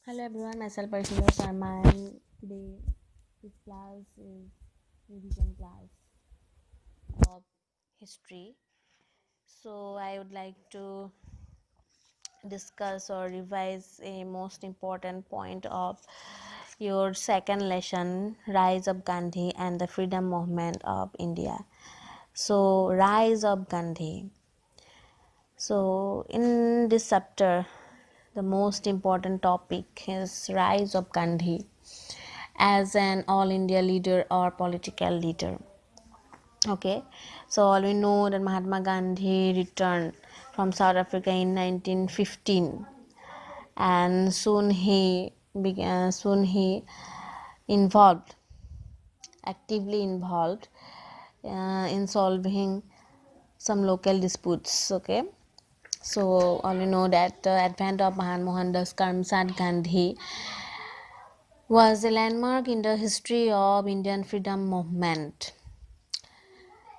Hello everyone, myself Parshita Sharma and today this class is revision class of history. So I would like to discuss or revise a most important point of your second lesson, Rise of Gandhi and the Freedom Movement of India. So Rise of Gandhi. So in this chapter the most important topic is Rise of Gandhi as an all India leader or political leader. Okay, so all we know that Mahatma Gandhi returned from South Africa in 1915, and soon he involved actively involved in solving some local disputes. Okay, so all we know that the advent of Mahatma Mohandas Karamchand Gandhi was a landmark in the history of Indian freedom movement.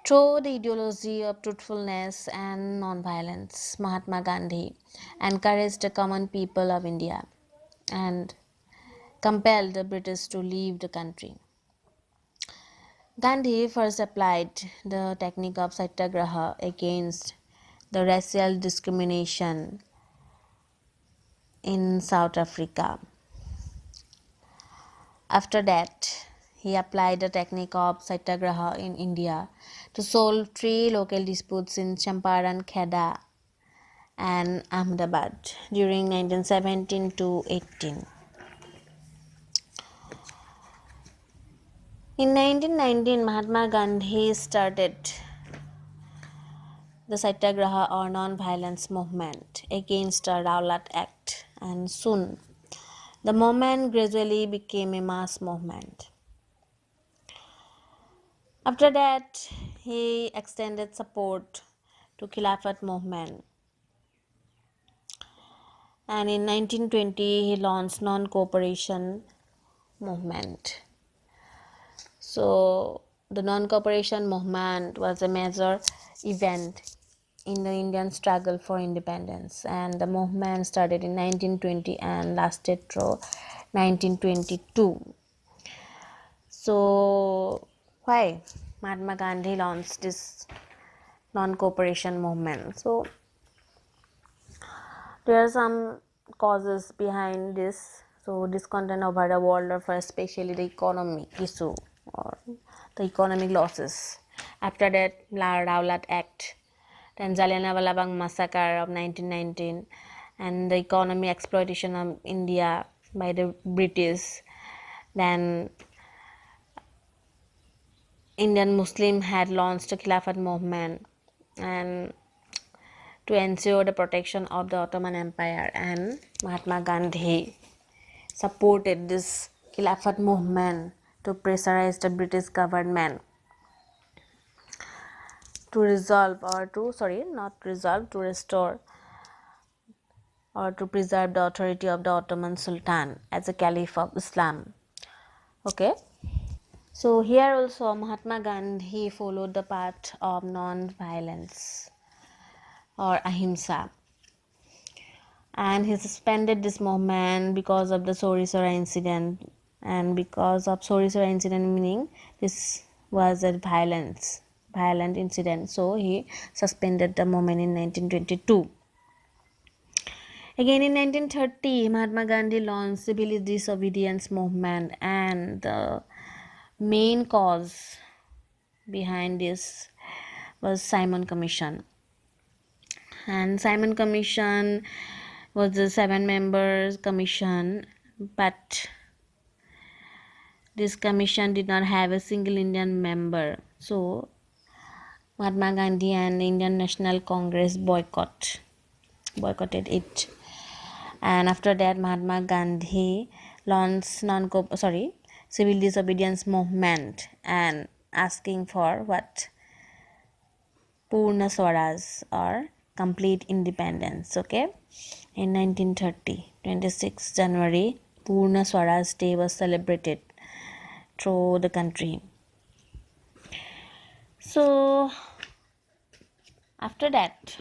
Through the ideology of truthfulness and non-violence, Mahatma Gandhi encouraged the common people of India and compelled the British to leave the country. Gandhi first applied the technique of satyagraha against the racial discrimination in South Africa. After that, he applied the technique of satyagraha in India to solve three local disputes in Champaran, Kheda, and Ahmedabad during 1917 to 18. In 1919, Mahatma Gandhi started the Satyagraha or non-violence movement against the Rowlatt Act, and soon the movement gradually became a mass movement. After that, he extended support to Khilafat movement, and in 1920 he launched non-cooperation movement. So the non-cooperation movement was a major event in the Indian struggle for independence, and the movement started in 1920 and lasted through 1922. So why Mahatma Gandhi launched this non-cooperation movement? So there are some causes behind this. So discontent over the world, for especially the economic issue or the economic losses. After that, Rowlatt Act, then Jallianwala Bagh massacre of 1919, and the economic exploitation of India by the British. Then Indian Muslim had launched a Khilafat movement and to ensure the protection of the Ottoman Empire, and Mahatma Gandhi supported this Khilafat movement to pressurize the British government to resolve or to not resolve, to restore or to preserve the authority of the Ottoman Sultan as a Caliph of Islam. Okay, so here also Mahatma Gandhi followed the path of non-violence or ahimsa, and he suspended this movement because of the Sora incident. And because of Sora incident, meaning this was a violent incident, so he suspended the movement in 1922. Again in 1930, Mahatma Gandhi launched civil disobedience movement, and the main cause behind this was Simon Commission. And Simon Commission was a 7 members commission, but this commission did not have a single Indian member. So Mahatma Gandhi and Indian National Congress boycotted it. And after that, Mahatma Gandhi launched civil disobedience movement and asking for what? Purna Swaraj or complete independence. Okay, in 1930, 26 January, Purna Swaraj Day was celebrated through the country. So after that,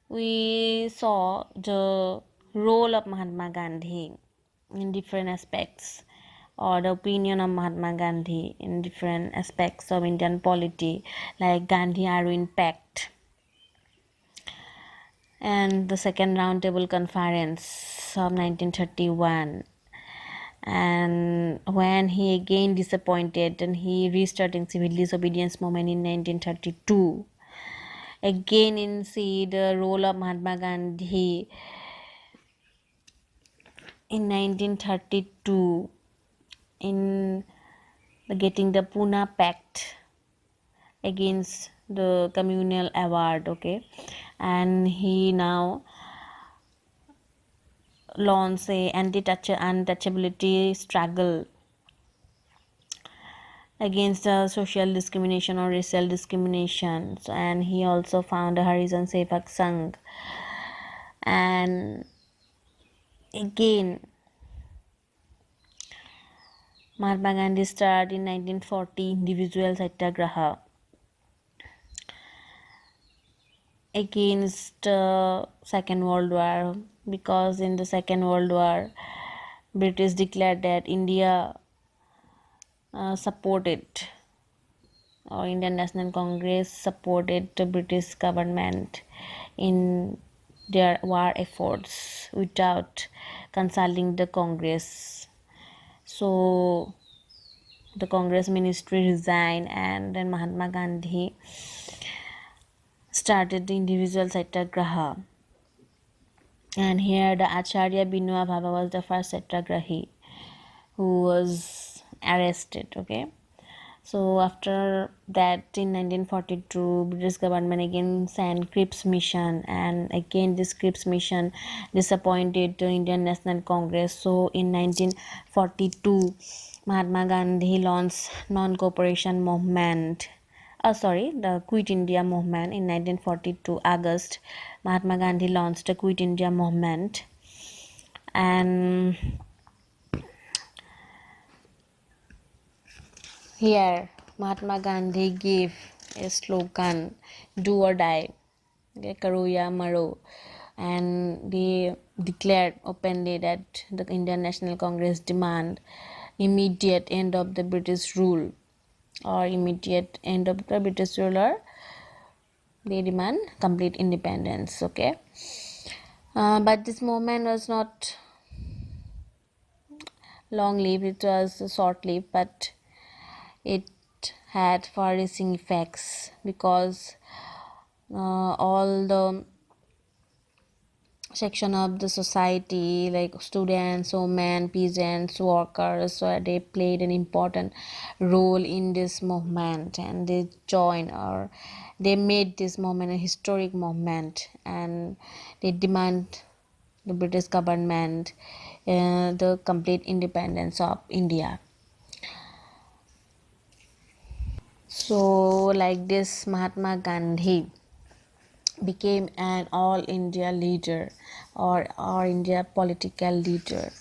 we saw the role of Mahatma Gandhi in different aspects, or the opinion of Mahatma Gandhi in different aspects of Indian polity, like Gandhi Arvind Pact and the second roundtable conference of 1931. And when he again disappointed and he restarting civil disobedience movement in 1932, again in see the role of Mahatma Gandhi in 1932 in getting the Pune Pact against the communal award, okay, and he now launched a untouchability struggle against social discrimination or racial discrimination. And he also found a Harizan Sevak Sangh, and again Mahatma Gandhi started in 1940 individual satyagraha against Second World War, because in the Second World War British declared that India supported, or Indian National Congress supported the British government in their war efforts without consulting the Congress. So the Congress ministry resigned, and then Mahatma Gandhi started the individual satyagraha. And here the Acharya Binoba Bhava was the first satyagrahi who was arrested, okay. So after that in 1942 British government again sent Cripps mission, and again this Cripps mission disappointed the Indian National Congress. So in 1942 Mahatma Gandhi launched non-cooperation movement, the Quit India movement. In 1942 August, Mahatma Gandhi launched the Quit India movement, and here Mahatma Gandhi gave a slogan, "Do or die," okay, "Karo ya maro," and they declared openly that the Indian National Congress demand immediate end of the British rule, or immediate end of the British ruler. They demand complete independence, okay. But this movement was not long lived, it was short lived, but it had far reaching effects, because all the section of the society like students, women, peasants, workers, so they played an important role in this movement, and they joined, or they made this movement a historic movement, and they demand the British government the complete independence of India. So like this Mahatma Gandhi became an all India leader, or all India political leader.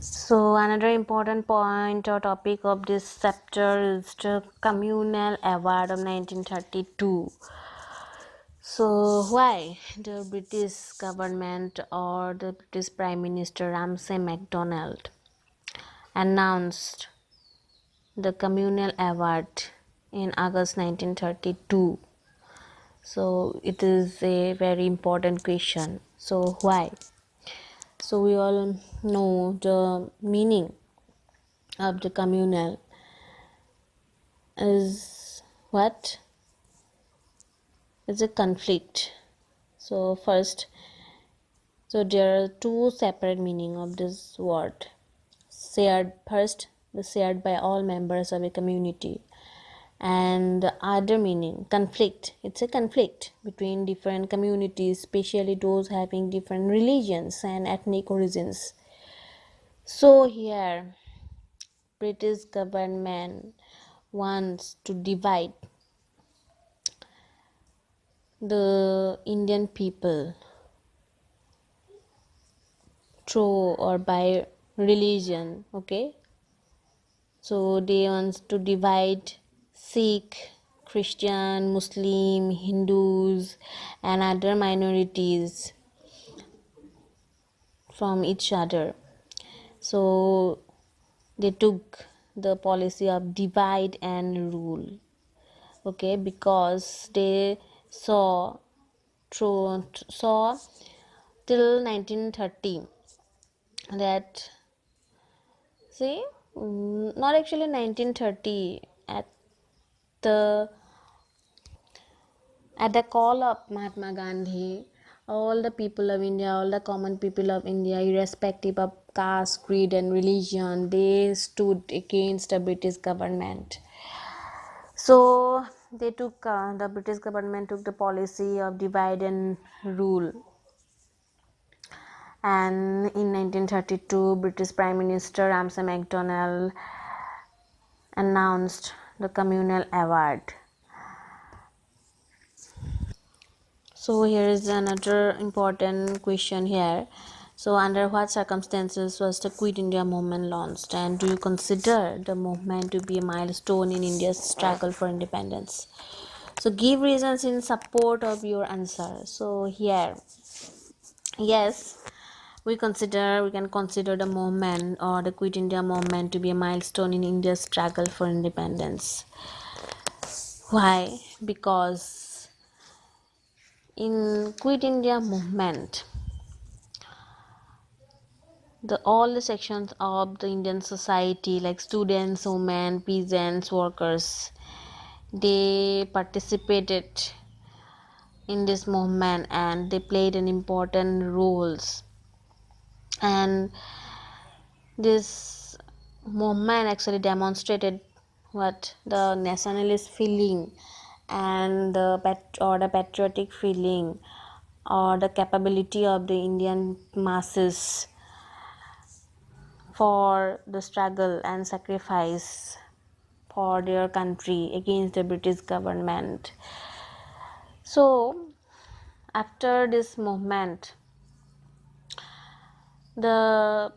So another important point or topic of this chapter is the communal award of 1932. So why the British government, or the British Prime Minister Ramsay MacDonald, announced the communal award in August 1932? So it is a very important question. So why? So we all know the meaning of the communal is what? It's a conflict. So first, so there are two separate meaning of this word. Shared, first, the shared by all members of a community, and the other meaning, conflict. It's a conflict between different communities, especially those having different religions and ethnic origins. So here British government wants to divide the Indian people through or by religion, okay. So they want to divide Sikh, Christian, Muslim, Hindus, and other minorities from each other. So they took the policy of divide and rule, okay, because they saw saw till 1930 that, see, not actually 1930, the at the call of Mahatma Gandhi, all the people of India, all the common people of India, irrespective of caste, creed, and religion, they stood against the British government. So they took the British government took the policy of divide and rule. And in 1932, British Prime Minister Ramsay MacDonald announced the communal award. So here is another important question here. So under what circumstances was the Quit India movement launched, and do you consider the movement to be a milestone in India's struggle for independence? So give reasons in support of your answer. So here, yes, we can consider the movement or the Quit India movement to be a milestone in India's struggle for independence. Why? Because in Quit India movement, all the sections of the Indian society, like students, women, peasants, workers, they participated in this movement and they played an important roles. And this movement actually demonstrated what the nationalist feeling and the patriotic feeling or the capability of the Indian masses for the struggle and sacrifice for their country against the British government. So after this movement, the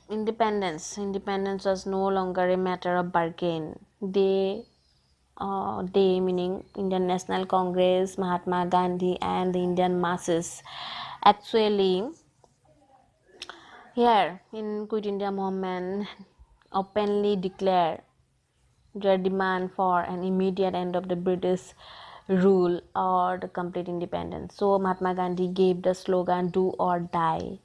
independence was no longer a matter of bargain. They meaning Indian National Congress, Mahatma Gandhi, and the Indian masses actually here in Quit India movement openly declare their demand for an immediate end of the British rule or the complete independence. So Mahatma Gandhi gave the slogan "Do or Die."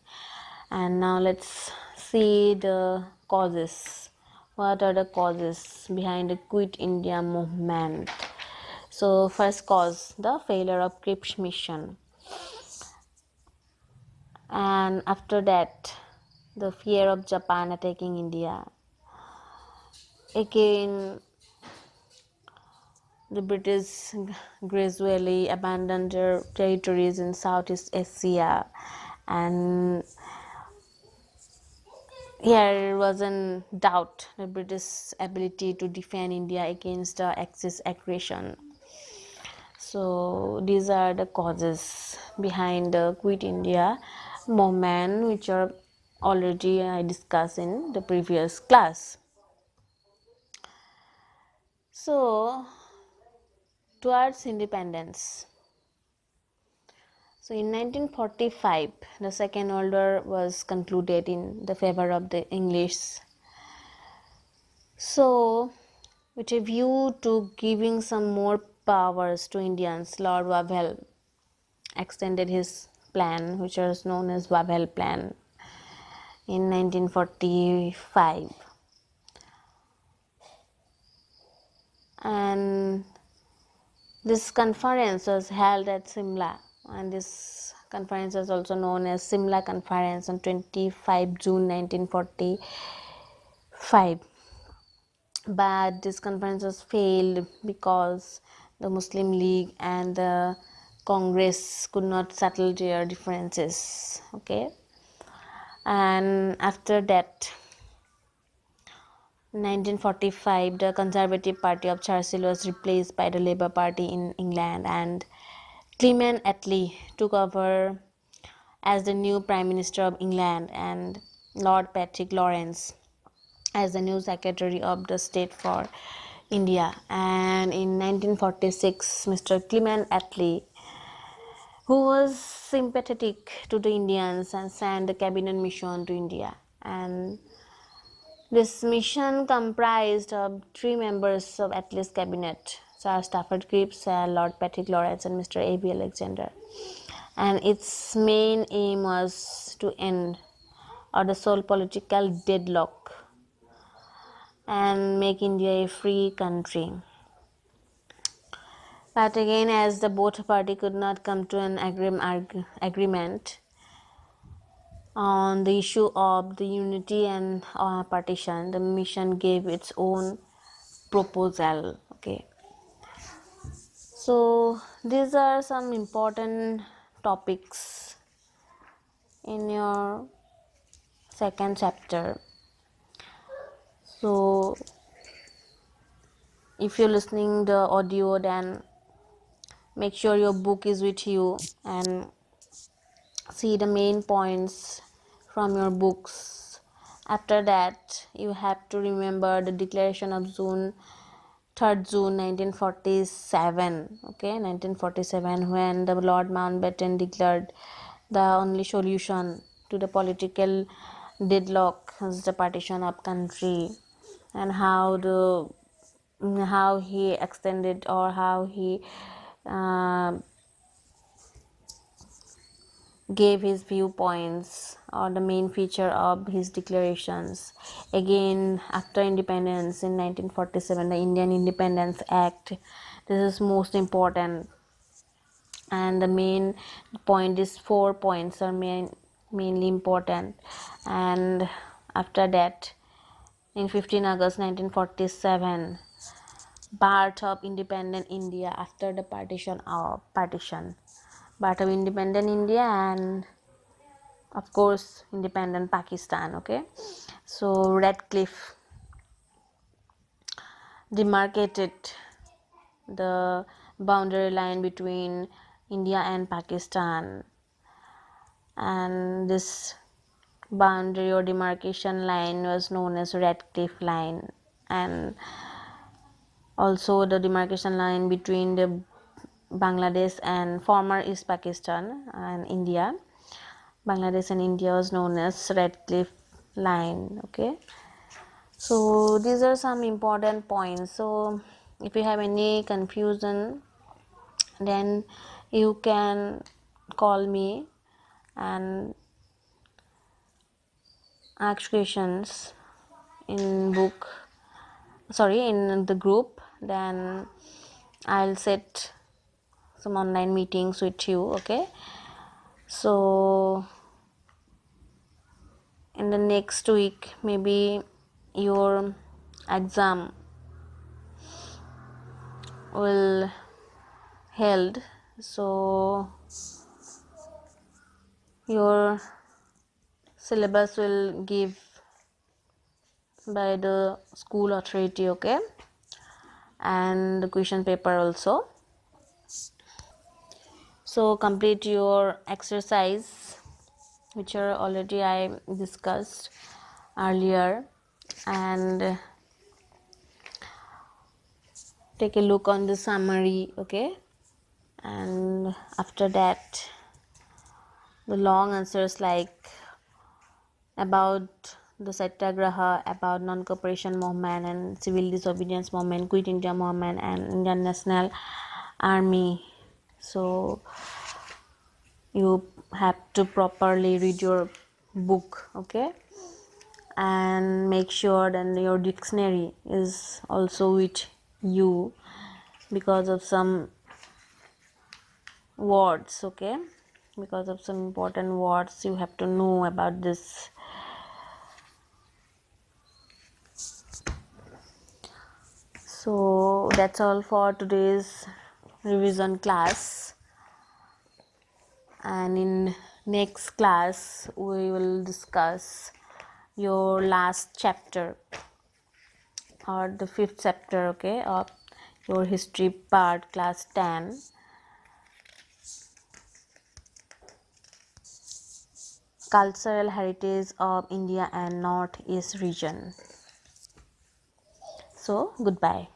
And now let's see the causes. What are the causes behind the Quit India movement? So first cause, the failure of Cripps mission, and after that the fear of Japan attacking India. Again, the British gradually abandoned their territories in Southeast Asia, and here was in doubt the British ability to defend India against the Axis aggression. So these are the causes behind the Quit India movement, which are already I discussed in the previous class. So towards independence. So in 1945, the Second World War was concluded in the favor of the English. So, with a view to giving some more powers to Indians, Lord Wavell extended his plan, which was known as Wavell Plan, in 1945. And this conference was held at Simla, and this conference is also known as Simla Conference on 25 June 1945. But this conference was failed because the Muslim League and the Congress could not settle their differences. Okay, and after that, 1945, the Conservative Party of Churchill was replaced by the Labour Party in England, and Clement Attlee took over as the new Prime Minister of England, and Lord Patrick Lawrence as the new Secretary of the State for India. And in 1946, Mr. Clement Attlee, who was sympathetic to the Indians, and sent a cabinet mission to India. And this mission comprised of three members of Attlee's cabinet: Sir Stafford Cripps, Sir Lord Patrick Lawrence, and Mr. A.B. Alexander. And its main aim was to end or the sole political deadlock and make India a free country. But again, as the both party could not come to an agreement on the issue of the unity and partition, the mission gave its own proposal. Okay, so these are some important topics in your second chapter. So if you're listening the audio, then make sure your book is with you and see the main points from your books. After that, you have to remember the declaration of 3rd June 1947. Okay, 1947, when the Lord Mountbatten declared the only solution to the political deadlock is the partition of country, and how he extended, or how he gave his viewpoints or the main feature of his declarations. Again, after independence in 1947, the Indian Independence Act, this is most important, and the main point is 4 points are mainly important. And after that, in 15 August 1947, birth of independent India after the birth of independent India, and of course independent Pakistan. Okay, so Radcliffe demarcated the boundary line between India and Pakistan, and this boundary or demarcation line was known as Radcliffe line. And also the demarcation line between the Bangladesh and former East Pakistan and India, Bangladesh and India, was known as Radcliffe line. Okay, so these are some important points. So if you have any confusion, then you can call me and ask questions in in the group. Then I'll set some online meetings with you. Okay, so in the next week, maybe your exam will held, so your syllabus will give by the school authority. Okay, and the question paper also. So complete your exercise, which are already I discussed earlier, and take a look on the summary. Okay, and after that, the long answers like about the satyagraha, about non-cooperation movement and civil disobedience movement, quit India movement, and Indian National Army. So you have to properly read your book. Okay, and make sure that your dictionary is also with you, because of some words. Okay, because of some important words you have to know about this. So that's all for today's revision class, and in next class we will discuss your last chapter, or the 5th chapter, okay, of your history part, class 10, cultural heritage of India and Northeast region. So goodbye.